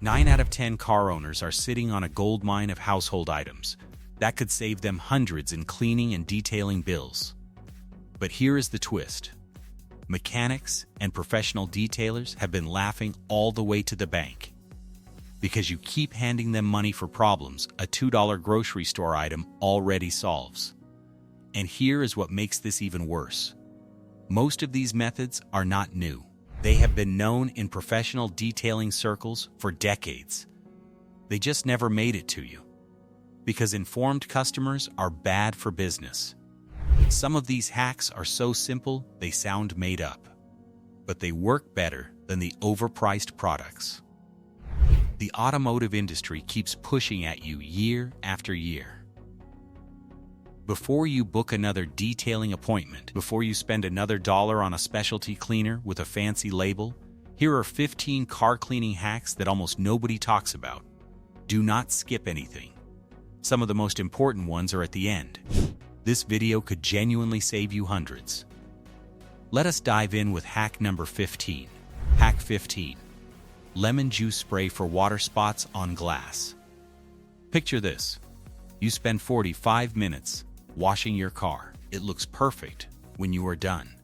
9 out of 10 car owners are sitting on a goldmine of household items that could save them hundreds in cleaning and detailing bills. But here is the twist. Mechanics and professional detailers have been laughing all the way to the bank. Because you keep handing them money for problems a $2 grocery store item already solves. And here is what makes this even worse. Most of these methods are not new. They have been known in professional detailing circles for decades. They just never made it to you. Because informed customers are bad for business. Some of these hacks are so simple they sound made up. But they work better than the overpriced products. The automotive industry keeps pushing at you year after year. Before you book another detailing appointment, before you spend another dollar on a specialty cleaner with a fancy label, here are 15 car cleaning hacks that almost nobody talks about. Do not skip anything. Some of the most important ones are at the end. This video could genuinely save you hundreds. Let us dive in with hack number 15. Hack 15. Lemon juice spray for water spots on glass. Picture this. You spend 45 minutes washing your car. It looks perfect when you are done.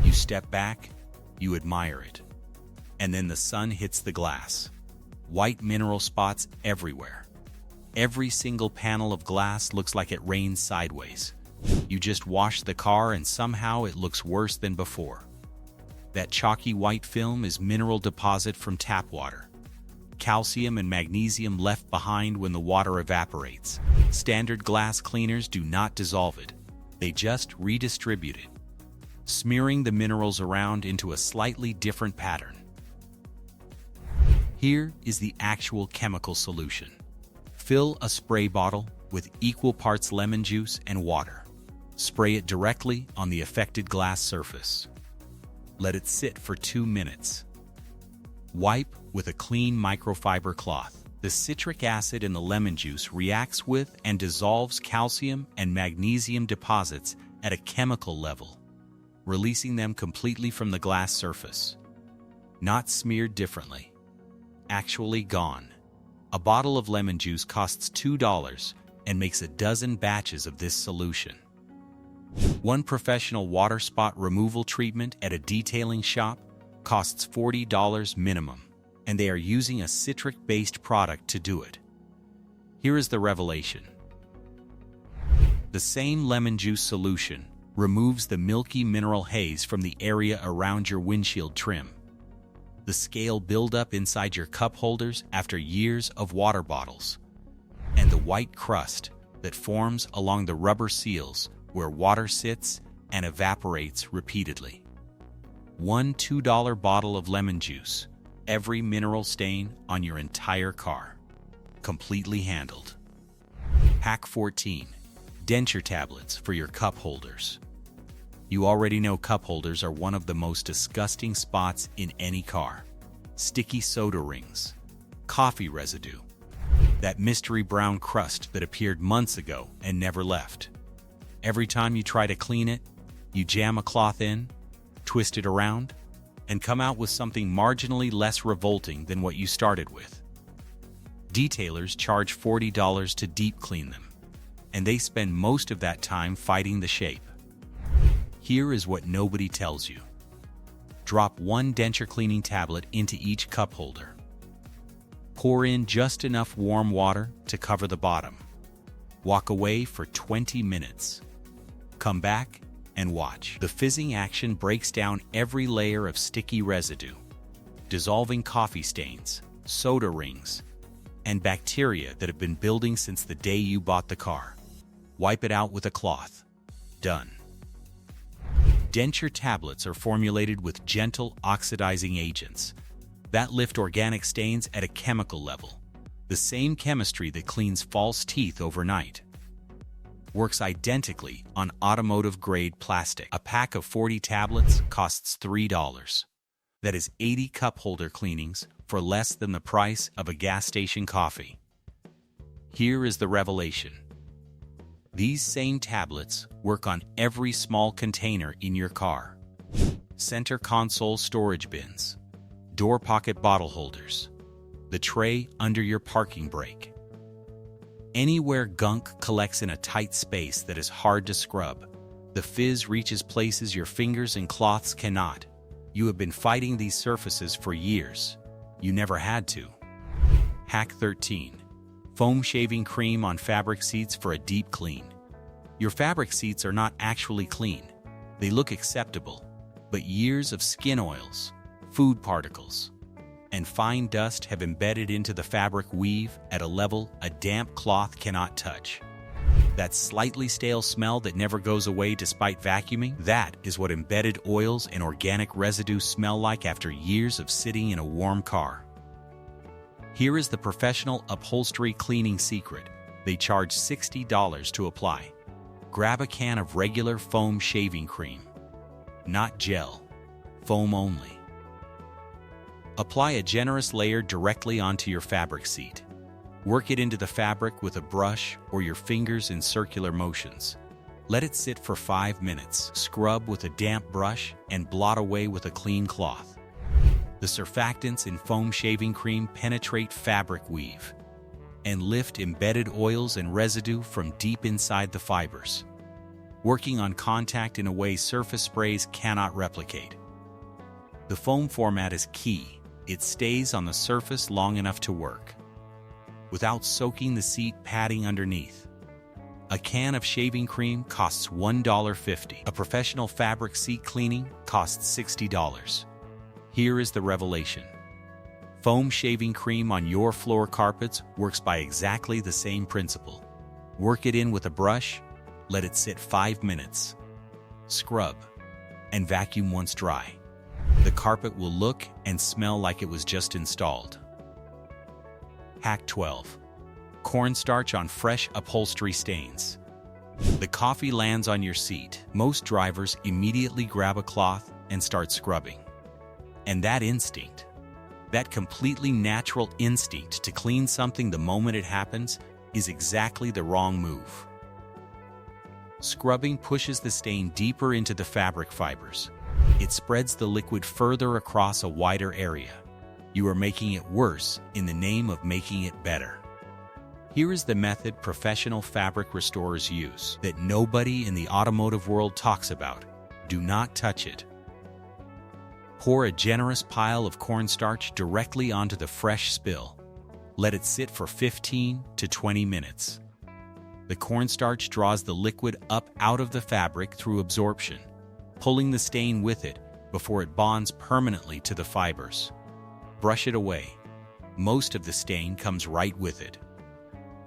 You step back, you admire it. And then the sun hits the glass. White mineral spots everywhere. Every single panel of glass looks like it rains sideways. You just wash the car and somehow it looks worse than before. That chalky white film is mineral deposit from tap water. Calcium and magnesium left behind when the water evaporates. Standard glass cleaners do not dissolve it. They just redistribute it, smearing the minerals around into a slightly different pattern. Here is the actual chemical solution. Fill a spray bottle with equal parts lemon juice and water. Spray it directly on the affected glass surface. Let it sit for 2 minutes. Wipe with a clean microfiber cloth. The citric acid in the lemon juice reacts with and dissolves calcium and magnesium deposits at a chemical level, releasing them completely from the glass surface. Not smeared differently. Actually gone. A bottle of lemon juice costs $2 and makes a dozen batches of this solution. One professional water spot removal treatment at a detailing shop costs $40 minimum, and they are using a citric-based product to do it. Here is the revelation. The same lemon juice solution removes the milky mineral haze from the area around your windshield trim, the scale buildup inside your cup holders after years of water bottles, and the white crust that forms along the rubber seals where water sits and evaporates repeatedly. One $2 bottle of lemon juice, every mineral stain on your entire car. Completely handled. Hack 14. Denture tablets for your cup holders. You already know cup holders are one of the most disgusting spots in any car. Sticky soda rings, coffee residue, that mystery brown crust that appeared months ago and never left. Every time you try to clean it, you jam a cloth in, twist it around, and come out with something marginally less revolting than what you started with. Detailers charge $40 to deep clean them, and they spend most of that time fighting the shape. Here is what nobody tells you. Drop one denture cleaning tablet into each cup holder. Pour in just enough warm water to cover the bottom. Walk away for 20 minutes. Come back and watch. The fizzing action breaks down every layer of sticky residue, dissolving coffee stains, soda rings, and bacteria that have been building since the day you bought the car. Wipe it out with a cloth. Done. Denture tablets are formulated with gentle oxidizing agents that lift organic stains at a chemical level, the same chemistry that cleans false teeth overnight. Works identically on automotive-grade plastic. A pack of 40 tablets costs $3. That is 80 cup holder cleanings for less than the price of a gas station coffee. Here is the revelation. These same tablets work on every small container in your car. Center console storage bins, door pocket bottle holders, the tray under your parking brake. Anywhere gunk collects in a tight space that is hard to scrub, the fizz reaches places your fingers and cloths cannot. You have been fighting these surfaces for years. You never had to. Hack 13. Foam shaving cream on fabric seats for a deep clean. Your fabric seats are not actually clean. They look acceptable, but years of skin oils, food particles, and fine dust have embedded into the fabric weave at a level a damp cloth cannot touch. That slightly stale smell that never goes away despite vacuuming, that is what embedded oils and organic residue smell like after years of sitting in a warm car. Here is the professional upholstery cleaning secret. They charge $60 to apply. Grab a can of regular foam shaving cream. Not gel, foam only. Apply a generous layer directly onto your fabric seat. Work it into the fabric with a brush or your fingers in circular motions. Let it sit for 5 minutes. Scrub with a damp brush and blot away with a clean cloth. The surfactants in foam shaving cream penetrate fabric weave and lift embedded oils and residue from deep inside the fibers, working on contact in a way surface sprays cannot replicate. The foam format is key. It stays on the surface long enough to work, without soaking the seat padding underneath. A can of shaving cream costs $1.50. A professional fabric seat cleaning costs $60. Here is the revelation. Foam shaving cream on your floor carpets works by exactly the same principle. Work it in with a brush, let it sit 5 minutes. Scrub, and vacuum once dry. The carpet will look and smell like it was just installed. Hack 12. Cornstarch on fresh upholstery stains. The coffee lands on your seat. Most drivers immediately grab a cloth and start scrubbing. And that instinct, that completely natural instinct to clean something the moment it happens, is exactly the wrong move. Scrubbing pushes the stain deeper into the fabric fibers. It spreads the liquid further across a wider area. You are making it worse in the name of making it better. Here is the method professional fabric restorers use that nobody in the automotive world talks about. Do not touch it. Pour a generous pile of cornstarch directly onto the fresh spill. Let it sit for 15 to 20 minutes. The cornstarch draws the liquid up out of the fabric through absorption, pulling the stain with it before it bonds permanently to the fibers. Brush it away. Most of the stain comes right with it.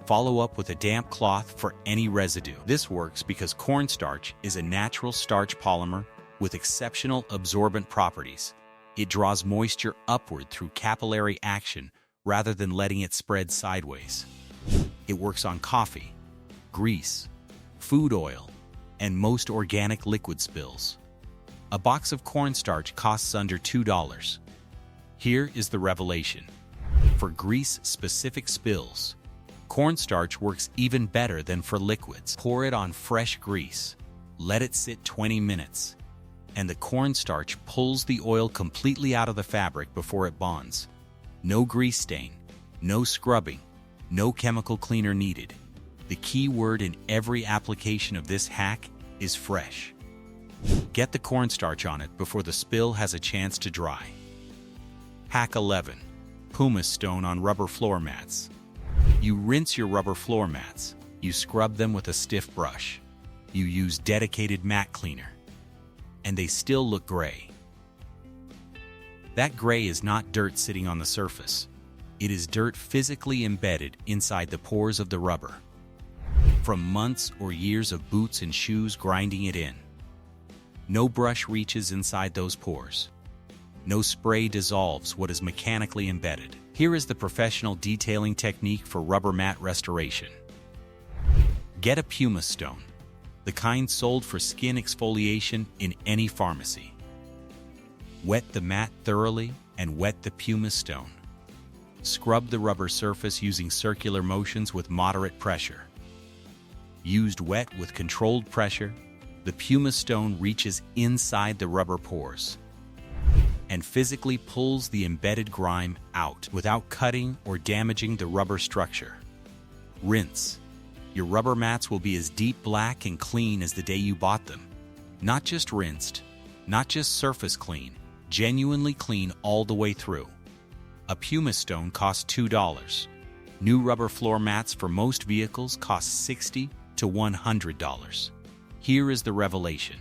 Follow up with a damp cloth for any residue. This works because cornstarch is a natural starch polymer with exceptional absorbent properties. It draws moisture upward through capillary action rather than letting it spread sideways. It works on coffee, grease, food oil, and most organic liquid spills. A box of cornstarch costs under $2. Here is the revelation. For grease-specific spills, cornstarch works even better than for liquids. Pour it on fresh grease. Let it sit 20 minutes. And the cornstarch pulls the oil completely out of the fabric before it bonds. No grease stain, no scrubbing, no chemical cleaner needed. The key word in every application of this hack is fresh. Get the cornstarch on it before the spill has a chance to dry. Hack 11. Pumice stone on rubber floor mats. You rinse your rubber floor mats. You scrub them with a stiff brush. You use dedicated mat cleaner. And they still look gray. That gray is not dirt sitting on the surface. It is dirt physically embedded inside the pores of the rubber, from months or years of boots and shoes grinding it in. No brush reaches inside those pores. No spray dissolves what is mechanically embedded. Here is the professional detailing technique for rubber mat restoration. Get a pumice stone, the kind sold for skin exfoliation in any pharmacy. Wet the mat thoroughly and wet the pumice stone. Scrub the rubber surface using circular motions with moderate pressure. Used wet with controlled pressure, the pumice stone reaches inside the rubber pores. and physically pulls the embedded grime out without cutting or damaging the rubber structure. Rinse. Your rubber mats will be as deep black and clean as the day you bought them. Not just rinsed, not just surface clean, genuinely clean all the way through. A pumice stone costs $2. New rubber floor mats for most vehicles cost $60 to $100. Here is the revelation.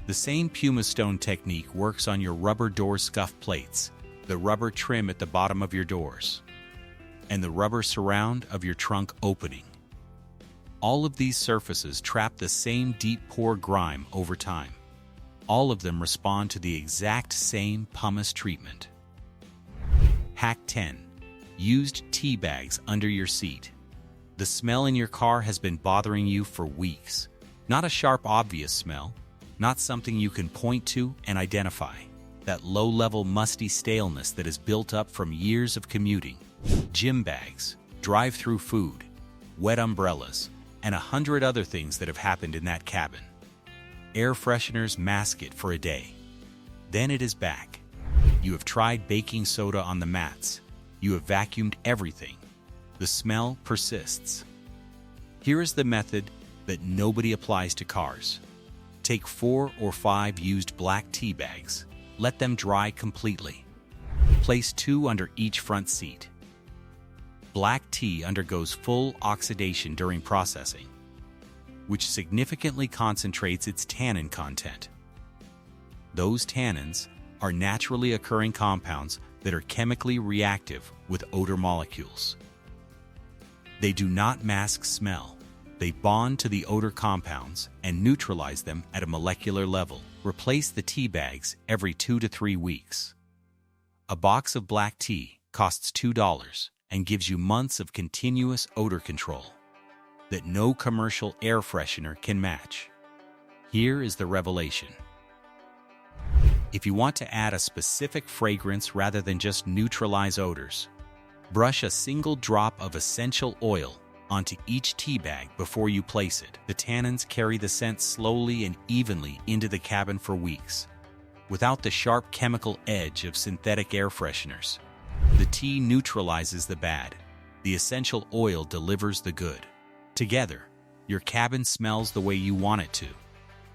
The same pumice stone technique works on your rubber door scuff plates, the rubber trim at the bottom of your doors, and the rubber surround of your trunk opening. All of these surfaces trap the same deep pore grime over time. All of them respond to the exact same pumice treatment. Hack 10. Used tea bags under your seat. The smell in your car has been bothering you for weeks. Not a sharp, obvious smell, not something you can point to and identify. That low-level, musty staleness that is built up from years of commuting. Gym bags, drive-through food, wet umbrellas, and 100 other things that have happened in that cabin. Air fresheners mask it for a day. Then it is back. You have tried baking soda on the mats. You have vacuumed everything. The smell persists. Here is the method that nobody applies to cars. Take 4 or 5 used black tea bags. Let them dry completely. Place 2 under each front seat. Black tea undergoes full oxidation during processing, which significantly concentrates its tannin content. Those tannins are naturally occurring compounds that are chemically reactive with odor molecules. They do not mask smell. They bond to the odor compounds and neutralize them at a molecular level. Replace the tea bags every 2 to 3 weeks. A box of black tea costs $2 and gives you months of continuous odor control that no commercial air freshener can match. Here is the revelation. If you want to add a specific fragrance rather than just neutralize odors, brush a single drop of essential oil onto each tea bag before you place it. The tannins carry the scent slowly and evenly into the cabin for weeks, without the sharp chemical edge of synthetic air fresheners. The tea neutralizes the bad. The essential oil delivers the good. Together, your cabin smells the way you want it to,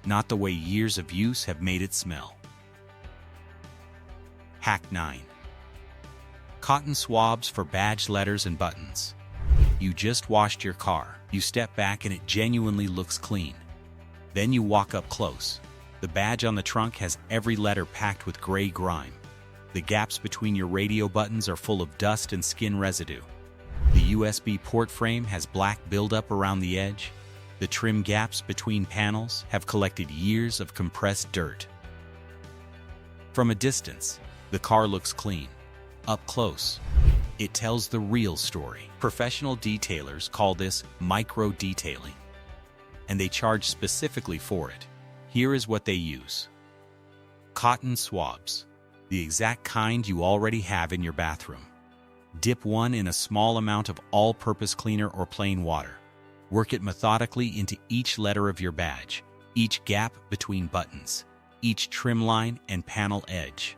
not the way years of use have made it smell. Hack 9. Cotton swabs for badge letters and buttons. You just washed your car. You step back and it genuinely looks clean. Then you walk up close. The badge on the trunk has every letter packed with gray grime. The gaps between your radio buttons are full of dust and skin residue. The USB port frame has black buildup around the edge. The trim gaps between panels have collected years of compressed dirt. From a distance, the car looks clean. Up close, it tells the real story. Professional detailers call this micro-detailing, and they charge specifically for it. Here is what they use. Cotton swabs, the exact kind you already have in your bathroom. Dip one in a small amount of all-purpose cleaner or plain water. Work it methodically into each letter of your badge, each gap between buttons, each trim line and panel edge.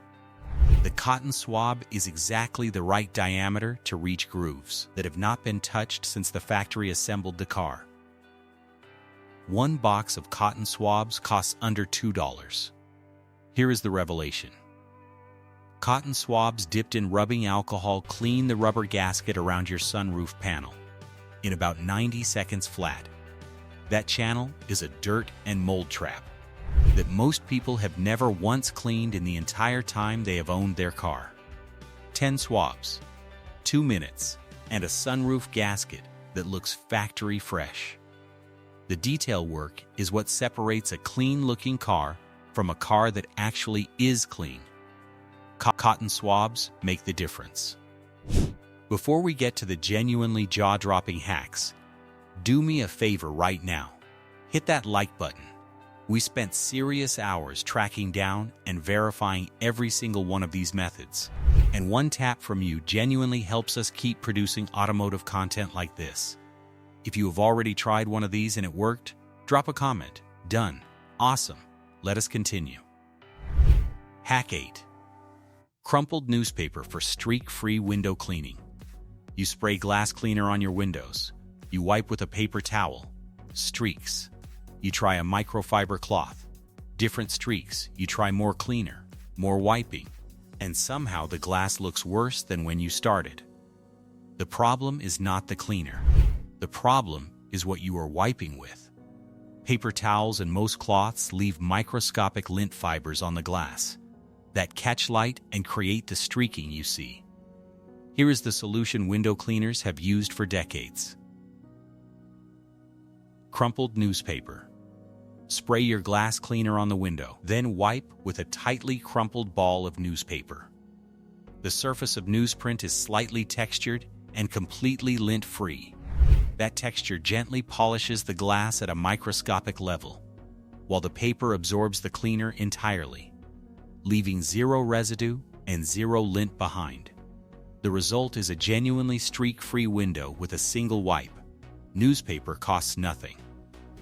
The cotton swab is exactly the right diameter to reach grooves that have not been touched since the factory assembled the car. One box of cotton swabs costs under $2. Here is the revelation. Cotton swabs dipped in rubbing alcohol clean the rubber gasket around your sunroof panel in about 90 seconds flat. That channel is a dirt and mold trap that most people have never once cleaned in the entire time they have owned their car. 10 swabs, 2 minutes, and a sunroof gasket that looks factory fresh. The detail work is what separates a clean-looking car from a car that actually is clean. Cotton swabs make the difference. Before we get to the genuinely jaw-dropping hacks, do me a favor right now. Hit that like button. We spent serious hours tracking down and verifying every single one of these methods, and one tap from you genuinely helps us keep producing automotive content like this. If you have already tried one of these and it worked, drop a comment. Done. Awesome. Let us continue. Hack 8. Crumpled newspaper for streak-free window cleaning. You spray glass cleaner on your windows. You wipe with a paper towel. Streaks. You try a microfiber cloth. Different streaks. You try more cleaner, more wiping. And somehow the glass looks worse than when you started. The problem is not the cleaner. The problem is what you are wiping with. Paper towels and most cloths leave microscopic lint fibers on the glass that catch light and create the streaking you see. Here is the solution window cleaners have used for decades. Crumpled newspaper. Spray your glass cleaner on the window, then wipe with a tightly crumpled ball of newspaper. The surface of newsprint is slightly textured and completely lint-free. That texture gently polishes the glass at a microscopic level, while the paper absorbs the cleaner entirely, leaving zero residue and zero lint behind. The result is a genuinely streak-free window with a single wipe. Newspaper costs nothing.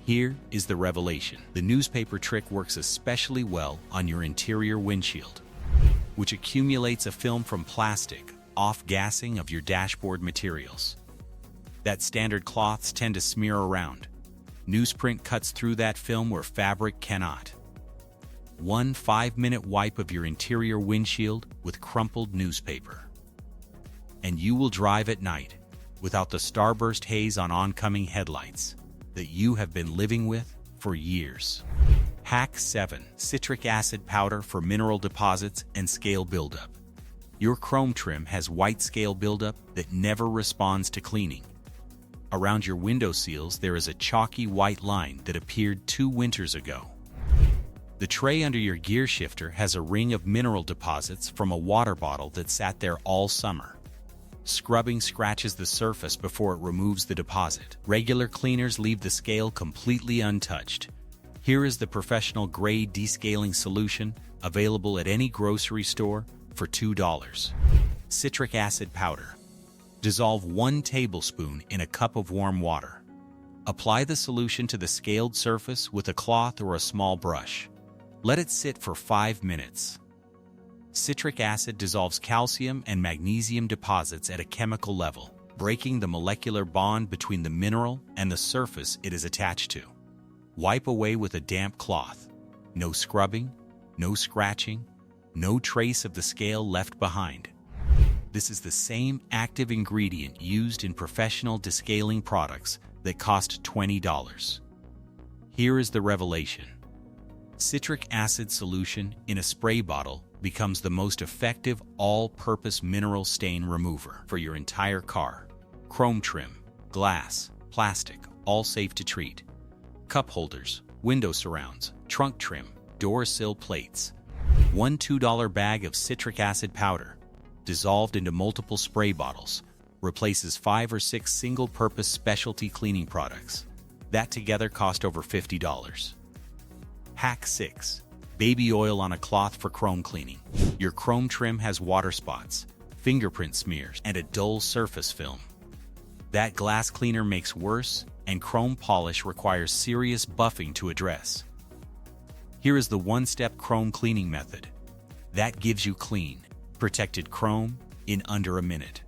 Here is the revelation. The newspaper trick works especially well on your interior windshield, which accumulates a film from plastic, off-gassing of your dashboard materials. That standard cloths tend to smear around. Newsprint cuts through that film where fabric cannot. 1 5-minute wipe of your interior windshield with crumpled newspaper, and you will drive at night without the starburst haze on oncoming headlights that you have been living with for years. Hack 7. Citric acid powder for mineral deposits and scale buildup. Your chrome trim has white scale buildup that never responds to cleaning. Around your window seals there is a chalky white line that appeared 2 winters ago. The tray under your gear shifter has a ring of mineral deposits from a water bottle that sat there all summer. Scrubbing scratches the surface before it removes the deposit. Regular cleaners leave the scale completely untouched. Here is the professional-grade descaling solution available at any grocery store for $2. Citric acid powder. Dissolve 1 tablespoon in a cup of warm water. Apply the solution to the scaled surface with a cloth or a small brush. Let it sit for 5 minutes. Citric acid dissolves calcium and magnesium deposits at a chemical level, breaking the molecular bond between the mineral and the surface it is attached to. Wipe away with a damp cloth. No scrubbing, no scratching, no trace of the scale left behind. This is the same active ingredient used in professional descaling products that cost $20. Here is the revelation. Citric acid solution in a spray bottle becomes the most effective all-purpose mineral stain remover for your entire car. Chrome trim, glass, plastic, all safe to treat. Cup holders, window surrounds, trunk trim, door sill plates. 1 $2 bag of citric acid powder, dissolved into multiple spray bottles, replaces 5 or 6 single-purpose specialty cleaning products. That together cost over $50. Hack 6. Baby oil on a cloth for chrome cleaning. Your chrome trim has water spots, fingerprint smears, and a dull surface film. That glass cleaner makes worse, and chrome polish requires serious buffing to address. Here is the one-step chrome cleaning method. That gives you clean, protected chrome in under a minute.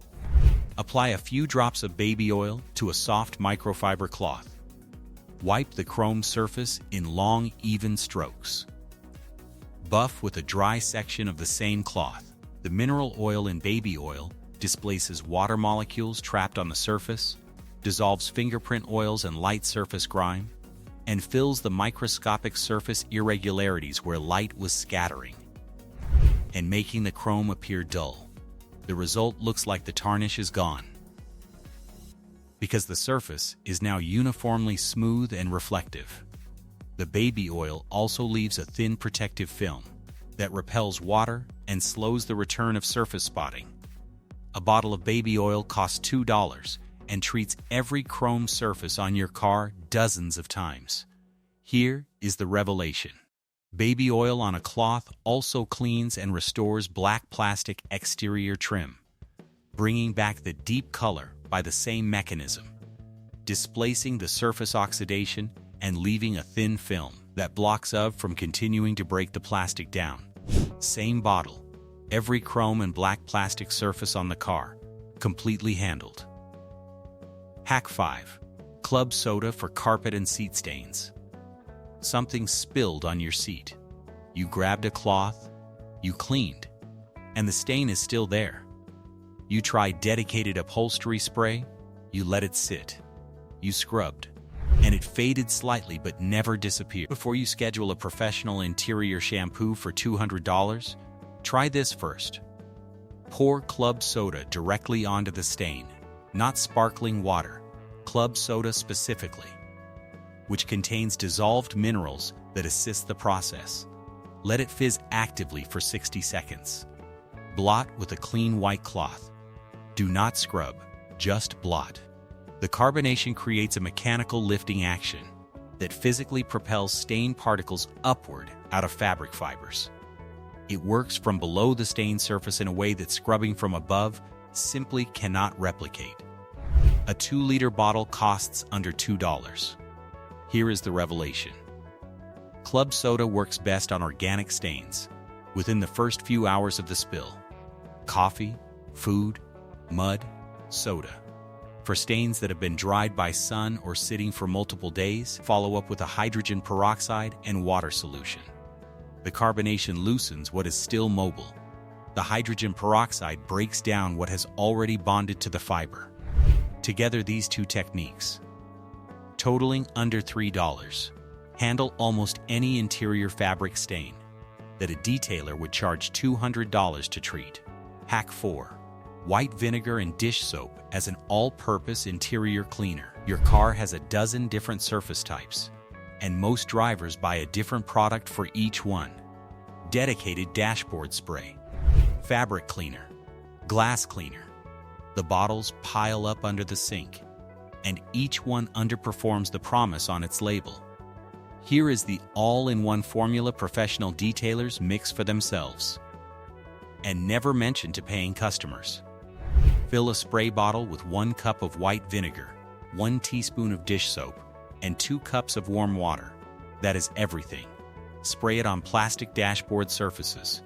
Apply a few drops of baby oil to a soft microfiber cloth. Wipe the chrome surface in long, even strokes. Buff with a dry section of the same cloth. The mineral oil in baby oil displaces water molecules trapped on the surface, dissolves fingerprint oils and light surface grime, and fills the microscopic surface irregularities where light was scattering and making the chrome appear dull. The result looks like the tarnish is gone, because the surface is now uniformly smooth and reflective. The baby oil also leaves a thin protective film that repels water and slows the return of surface spotting. A bottle of baby oil costs $2 and treats every chrome surface on your car dozens of times. Here is the revelation. Baby oil on a cloth also cleans and restores black plastic exterior trim, bringing back the deep color by the same mechanism, displacing the surface oxidation and leaving a thin film that blocks UV from continuing to break the plastic down. Same bottle, every chrome and black plastic surface on the car, completely handled. Hack 5. Club soda for carpet and seat stains. Something spilled on your seat. You grabbed a cloth, you cleaned, and the stain is still there. You tried dedicated upholstery spray, you let it sit. You scrubbed, and it faded slightly but never disappeared. Before you schedule a professional interior shampoo for $200, try this first. Pour club soda directly onto the stain, not sparkling water, club soda specifically, which contains dissolved minerals that assist the process. Let it fizz actively for 60 seconds. Blot with a clean white cloth. Do not scrub, just blot. The carbonation creates a mechanical lifting action that physically propels stain particles upward out of fabric fibers. It works from below the stain surface in a way that scrubbing from above simply cannot replicate. A 2-liter bottle costs under $2. Here is the revelation. Club soda works best on organic stains within the first few hours of the spill. Coffee, food, mud, soda. For stains that have been dried by sun or sitting for multiple days, follow up with a hydrogen peroxide and water solution. The carbonation loosens what is still mobile. The hydrogen peroxide breaks down what has already bonded to the fiber. Together, these two techniques, totaling under $3, handle almost any interior fabric stain that a detailer would charge $200 to treat. Hack 4. White vinegar and dish soap as an all-purpose interior cleaner. Your car has a dozen different surface types, and most drivers buy a different product for each one. Dedicated dashboard spray, fabric cleaner, glass cleaner. The bottles pile up under the sink, and each one underperforms the promise on its label. Here is the all-in-one formula professional detailers mix for themselves and never mention to paying customers. Fill a spray bottle with 1 cup of white vinegar, 1 teaspoon of dish soap, and 2 cups of warm water. That is everything. Spray it on plastic dashboard surfaces,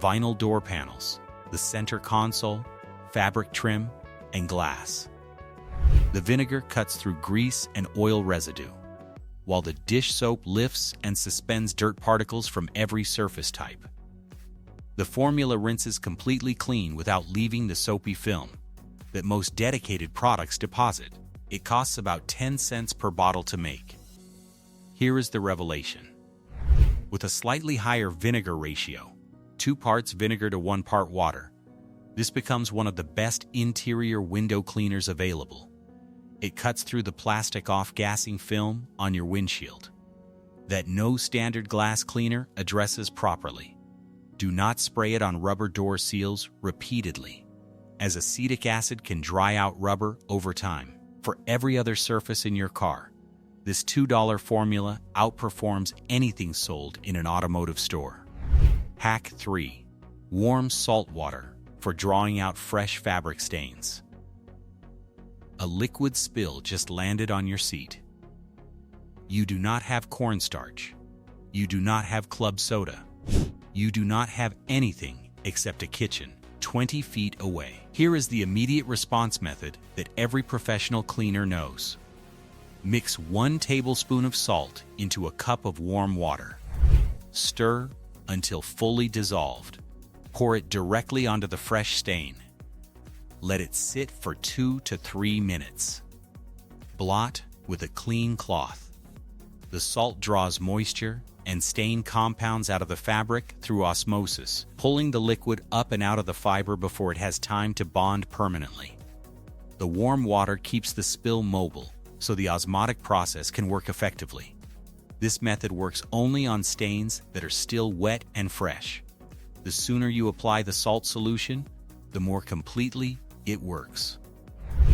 vinyl door panels, the center console, fabric trim, and glass. The vinegar cuts through grease and oil residue, while the dish soap lifts and suspends dirt particles from every surface type. The formula rinses completely clean without leaving the soapy film that most dedicated products deposit. It costs about 10 cents per bottle to make. Here is the revelation. With a slightly higher vinegar ratio, 2 parts vinegar to 1 part water, this becomes one of the best interior window cleaners available. It cuts through the plastic off-gassing film on your windshield that no standard glass cleaner addresses properly. Do not spray it on rubber door seals repeatedly, as acetic acid can dry out rubber over time. For every other surface in your car, this $2 formula outperforms anything sold in an automotive store. Hack 3. Warm salt water for drawing out fresh fabric stains. A liquid spill just landed on your seat. You do not have cornstarch. You do not have club soda. You do not have anything except a kitchen 20 feet away. Here is the immediate response method that every professional cleaner knows. Mix 1 tablespoon of salt into a cup of warm water. Stir until fully dissolved. Pour it directly onto the fresh stain. Let it sit for 2 to 3 minutes. Blot with a clean cloth. The salt draws moisture and stain compounds out of the fabric through osmosis, pulling the liquid up and out of the fiber before it has time to bond permanently. The warm water keeps the spill mobile, so the osmotic process can work effectively. This method works only on stains that are still wet and fresh. The sooner you apply the salt solution, the more completely it works.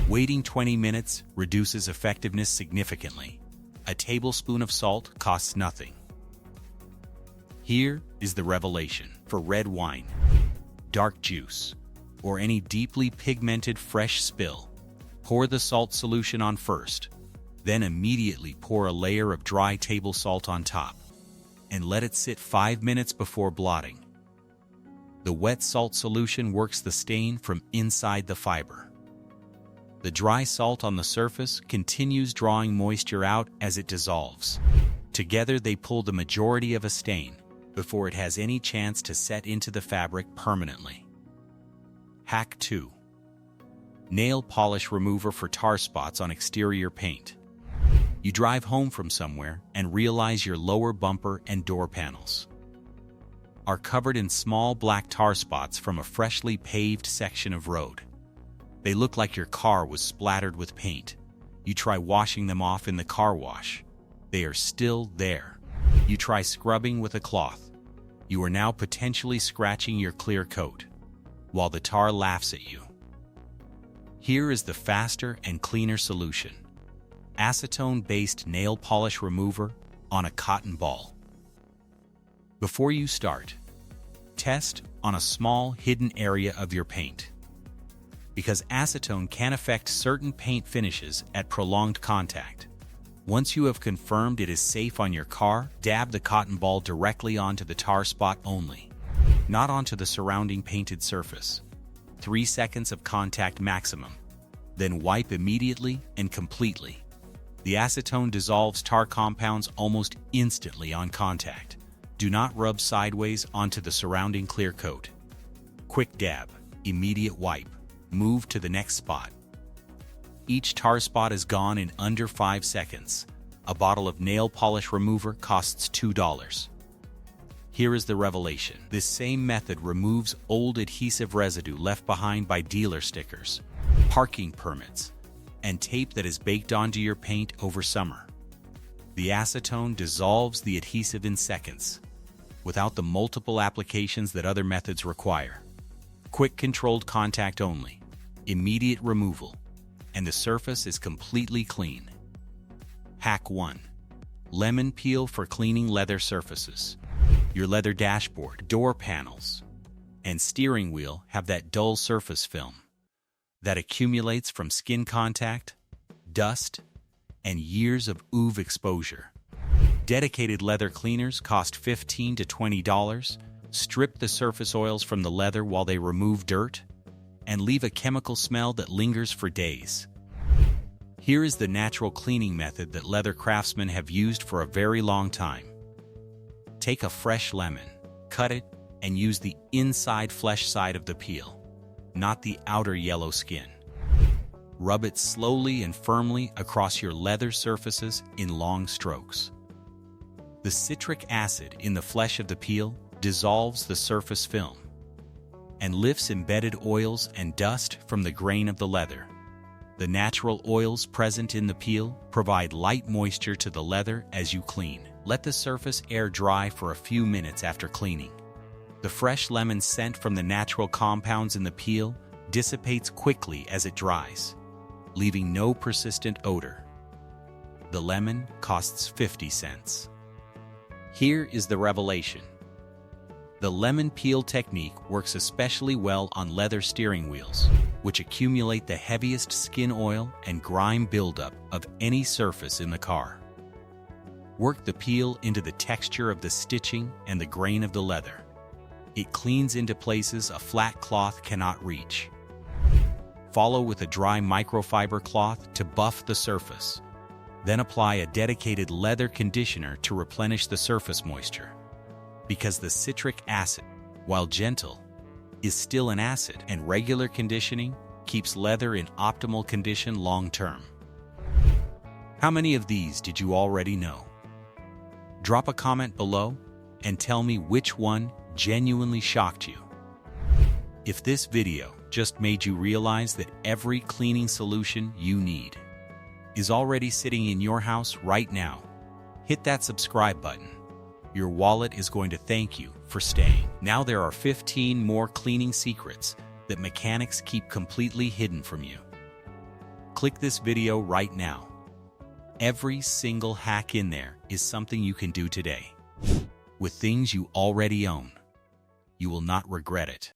Waiting 20 minutes reduces effectiveness significantly. A tablespoon of salt costs nothing. Here is the revelation. For red wine, dark juice, or any deeply pigmented fresh spill, pour the salt solution on first, then immediately pour a layer of dry table salt on top, and let it sit 5 minutes before blotting. The wet salt solution works the stain from inside the fiber. The dry salt on the surface continues drawing moisture out as it dissolves. Together they pull the majority of a stain before it has any chance to set into the fabric permanently. Hack 2. Nail polish remover for tar spots on exterior paint. You drive home from somewhere and realize your lower bumper and door panels are covered in small black tar spots from a freshly paved section of road. They look like your car was splattered with paint. You try washing them off in the car wash. They are still there. You try scrubbing with a cloth. You are now potentially scratching your clear coat, while the tar laughs at you. Here is the faster and cleaner solution. Acetone-based nail polish remover on a cotton ball. Before you start, test on a small hidden area of your paint. Because acetone can affect certain paint finishes at prolonged contact. Once you have confirmed it is safe on your car, dab the cotton ball directly onto the tar spot only, not onto the surrounding painted surface. 3 seconds of contact maximum. Then wipe immediately and completely. The acetone dissolves tar compounds almost instantly on contact. Do not rub sideways onto the surrounding clear coat. Quick dab, immediate wipe. Move to the next spot. Each tar spot is gone in under 5 seconds. A bottle of nail polish remover costs $2. Here is the revelation. This same method removes old adhesive residue left behind by dealer stickers, parking permits, and tape that is baked onto your paint over summer. The acetone dissolves the adhesive in seconds, without the multiple applications that other methods require. Quick controlled contact only, immediate removal, and the surface is completely clean. Hack 1. Lemon peel for cleaning leather surfaces. Your leather dashboard, door panels, and steering wheel have that dull surface film that accumulates from skin contact, dust, and years of UV exposure. Dedicated leather cleaners cost $15 to $20. Strip the surface oils from the leather while they remove dirt, and leave a chemical smell that lingers for days. Here is the natural cleaning method that leather craftsmen have used for a very long time. Take a fresh lemon, cut it, and use the inside flesh side of the peel, not the outer yellow skin. Rub it slowly and firmly across your leather surfaces in long strokes. The citric acid in the flesh of the peel dissolves the surface film and lifts embedded oils and dust from the grain of the leather. The natural oils present in the peel provide light moisture to the leather as you clean. Let the surface air dry for a few minutes after cleaning. The fresh lemon scent from the natural compounds in the peel dissipates quickly as it dries, leaving no persistent odor. The lemon costs 50 cents. Here is the revelation. The lemon peel technique works especially well on leather steering wheels, which accumulate the heaviest skin oil and grime buildup of any surface in the car. Work the peel into the texture of the stitching and the grain of the leather. It cleans into places a flat cloth cannot reach. Follow with a dry microfiber cloth to buff the surface. Then apply a dedicated leather conditioner to replenish the surface moisture. Because the citric acid, while gentle, is still an acid, and regular conditioning keeps leather in optimal condition long-term. How many of these did you already know? Drop a comment below and tell me which one genuinely shocked you. If this video just made you realize that every cleaning solution you need is already sitting in your house right now, hit that subscribe button. Your wallet is going to thank you for staying. Now there are 15 more cleaning secrets that mechanics keep completely hidden from you. Click this video right now. Every single hack in there is something you can do today. With things you already own, you will not regret it.